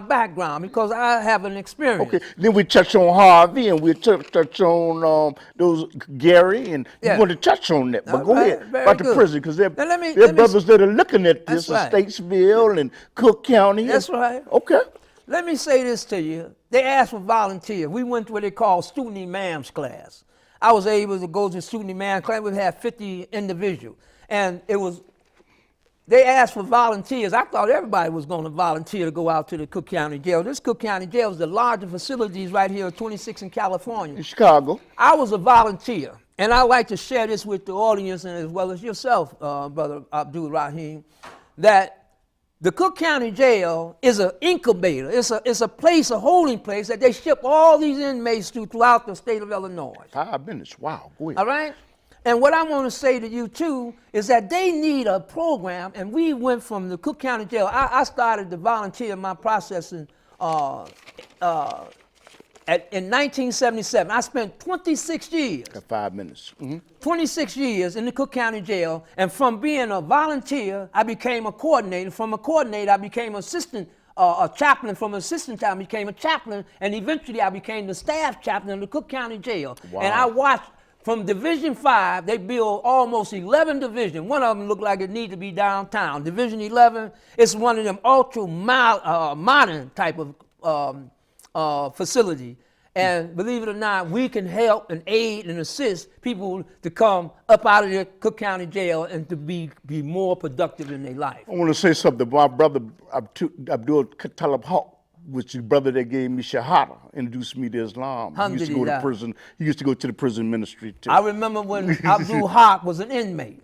background because I have an Okay, experience. then we touch on Harvey and we touch on those Gary, and you Yeah. want to touch on that. But All go ahead right. Very about the good. prison because Now there are let me. brothers that are looking at That's this in right. Statesville and Cook County. And, That's right. okay. Let me say this to you. They asked for volunteers. We went to what they call student imams class. I was able to go to student imam class. We had 50 individuals, and it was. They asked for volunteers. I thought everybody was going to volunteer to go out to the Cook County Jail. This Cook County Jail is the largest facilities right here, 26 in California. In Chicago. I was a volunteer, and I'd like to share this with the audience and as well as yourself, Brother Abdul Rahim, that the Cook County Jail is an incubator. It's a place, a holding place that they ship all these inmates to throughout the state of Illinois. 5 minutes. Wow. Go ahead. All right? And what I want to say to you, too, is that they need a program, and we went from the Cook County Jail. I started to volunteer my process in 1977. I spent 26 years. Got 5 minutes. 26 years in the Cook County Jail, and from being a volunteer, I became a coordinator. From a coordinator, I became assistant, a chaplain. From assistant, I became a chaplain, and eventually I became the staff chaplain of the Cook County Jail. Wow. And I watched from Division 5, they built almost 11 divisions. One of them looked like it needed to be downtown. Division 11, it's one of them ultra modern type of facility. And believe it or not, we can help and aid and assist people to come up out of the Cook County Jail and to be more productive in their life. I want to say something. My brother Abdul Talib Hawk, which is the brother that gave me Shahada, introduced me to Islam. He used to go to prison. He used to go to the prison ministry too. I remember when Abdul Haq was an inmate.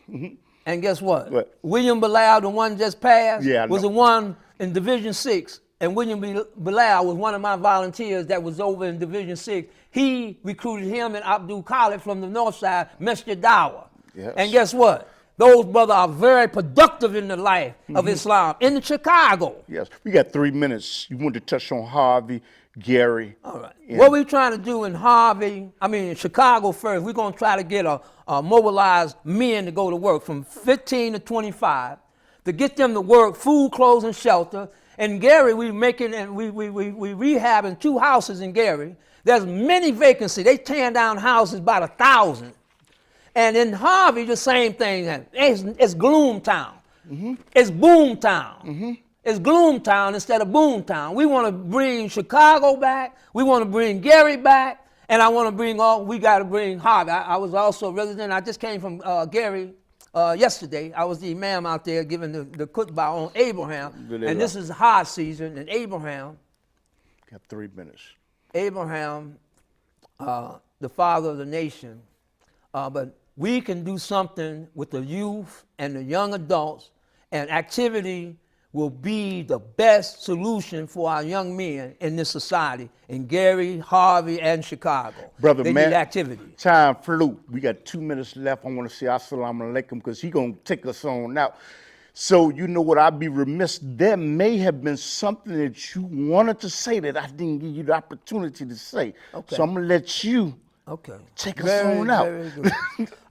And guess what? What? William Bilal, the one just passed, Yeah, I was know. the one in Division 6. And William Bilal was one of my volunteers that was over in Division 6. He recruited him and Abdul Khalid from the north side, Masjid Dawa. Yes. And guess what? Those brothers are very productive in the life of Islam in Chicago. Yes, we got 3 minutes. You want to touch on Harvey, Gary. All right. What we're trying to do in Chicago first, we're going to try to get a mobilized men to go to work from 15 to 25 to get them to work, food, clothes, and shelter. In Gary, we rehabbing 2 houses in Gary. There's many vacancies. They tearing down houses by the 1,000. And in Harvey, the same thing. It's gloom town. It's boom town. It's gloom town instead of boom town. We want to bring Chicago back. We want to bring Gary back. And we got to bring Harvey. I was also a resident. I just came from Gary yesterday. I was the imam out there giving the khutbah on Abraham. And this is hard season. And Abraham. Got 3 minutes. Abraham, the father of the nation. But we can do something with the youth and the young adults, and activity will be the best solution for our young men in this society, in Gary, Harvey, and Chicago. Brother, they man, need activity. Time flew. We got 2 minutes left. I want to say assalamu alaikum because he going to take us on out. So you know what, I'd be remiss. There may have been something that you wanted to say that I didn't give you the opportunity to say. Okay. So I'm going to let you take us on out. Very good.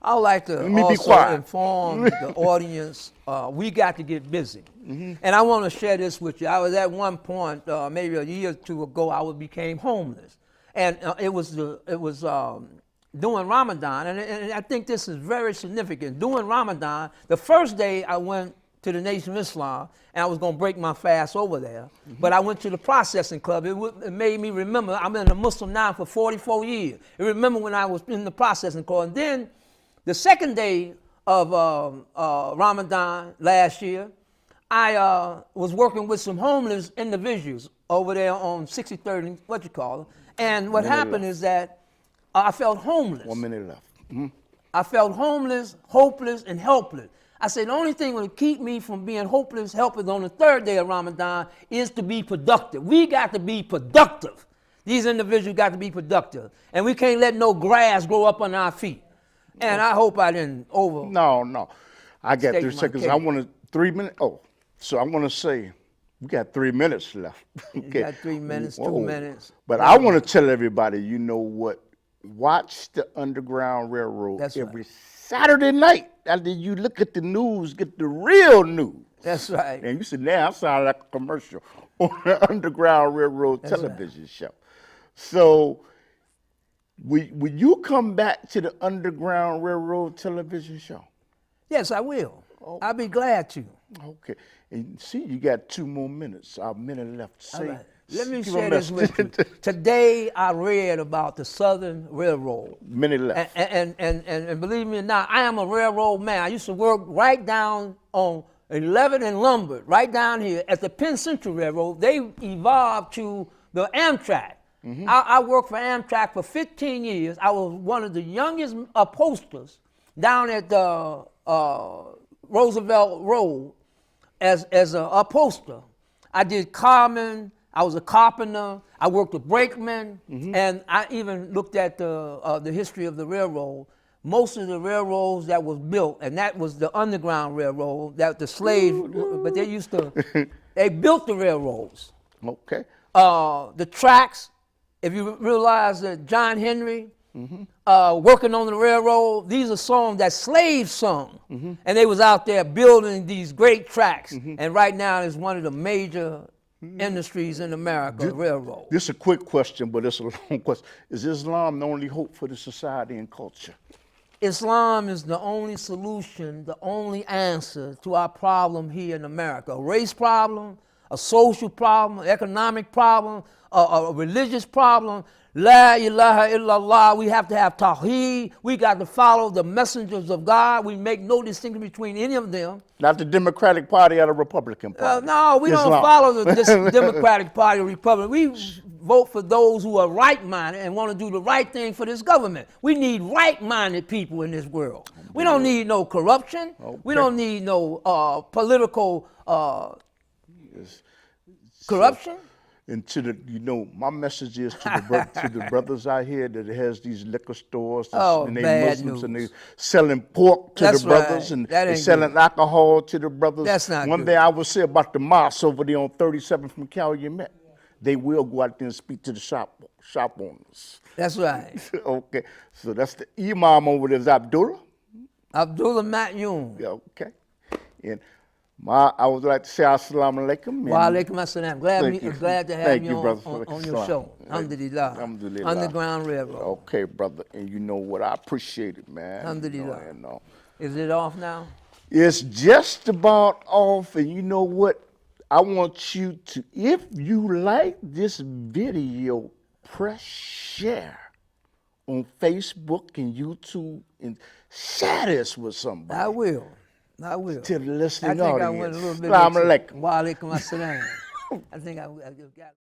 I would like to inform the audience, we got to get busy. And I want to share this with you. I was at one point, maybe a year or two ago, I became homeless. And it was during Ramadan, and I think this is very significant. During Ramadan, the first day I went to the Nation of Islam, and I was going to break my fast over there. But I went to the processing club. It made me remember, I've been a Muslim now for 44 years. I remember when I was in the processing club. And then the second day of Ramadan last year, I was working with some homeless individuals over there on 63rd and what you call it. And what happened is that I felt homeless. 1 minute left. I felt homeless, hopeless, and helpless. I said the only thing that will keep me from being hopeless, helpless on the third day of Ramadan is to be productive. We got to be productive. These individuals got to be productive. And we can't let no grass grow up on our feet. And I hope I didn't over. No. I got 3 seconds. case. I want to 3 minutes. So I want to say we got 3 minutes left. Okay. You got 3 minutes, 2 minutes. But I want to tell everybody, you know what? Watch the Underground Railroad every Saturday night. After you look at the news, get the real news. That's right. And you said, now I sound like a commercial. on the Underground Railroad That's television show. So, will you come back to the Underground Railroad television show? Yes, I will. I'll be glad to. Okay. And see, you got 2 more minutes. Our minute left. Say, Right. Let me give a share this with you. message. Today I read about the Southern Railroad. Minute left. And believe me or not, I am a railroad man. I used to work right down on 11th and Lombard, right down here at the Penn Central Railroad. They evolved to the Amtrak. I worked for Amtrak for 15 years. I was one of the youngest upholsters down at the Roosevelt Road as an upholster. I did carmen. I was a carpenter. I worked with brakemen, and I even looked at the history of the railroad. Most of the railroads that was built, and that was the Underground Railroad, that the slaves, but they used to, they built the railroads. Okay. The tracks, if you realize that John Henry, working on the railroad, these are songs that slaves sung. And they was out there building these great tracks. And right now it's one of the major industries in America, railroad. This is a quick question, but it's a long question. Is Islam the only hope for the society and culture? Islam is the only solution, the only answer to our problem here in America. A race problem, a social problem, an economic problem, a religious problem. La ilaha illallah, we have to have tawheed. We got to follow the messengers of God. We make no distinction between any of them. Not the Democratic Party or the Republican Party. No, we don't follow this Democratic Party or Republican. We vote for those who are right-minded and want to do the right thing for this government. We need right-minded people in this world. We don't need no corruption. We don't need no political corruption. And to the, my message is to the brothers out here that has these liquor stores and they Muslims and they selling pork to the brothers and they selling alcohol to the brothers. That's not One good. thing I would say about the mosque over there on 37th from Calumet, they will go out there and speak to the shop owners. That's right. Okay, so that's the imam over there is Abdullah. Abdullah Matyun. Yeah, okay. And I would like to say assalamu alaikum. Wa alaikum assalam. Glad to have you on your show. Alhamdulillah. Alhamdulillah. Underground Railroad. Okay, brother. And you know what? I appreciate it, man. Alhamdulillah. Is it off now? It's just about off. And you know what? I want you to, if you like this video, press share on Facebook and YouTube and share this with somebody. I will. To the listening I think audience. I went a little bit. Assalamu alaikum. Wa alaikum assalam. I think I got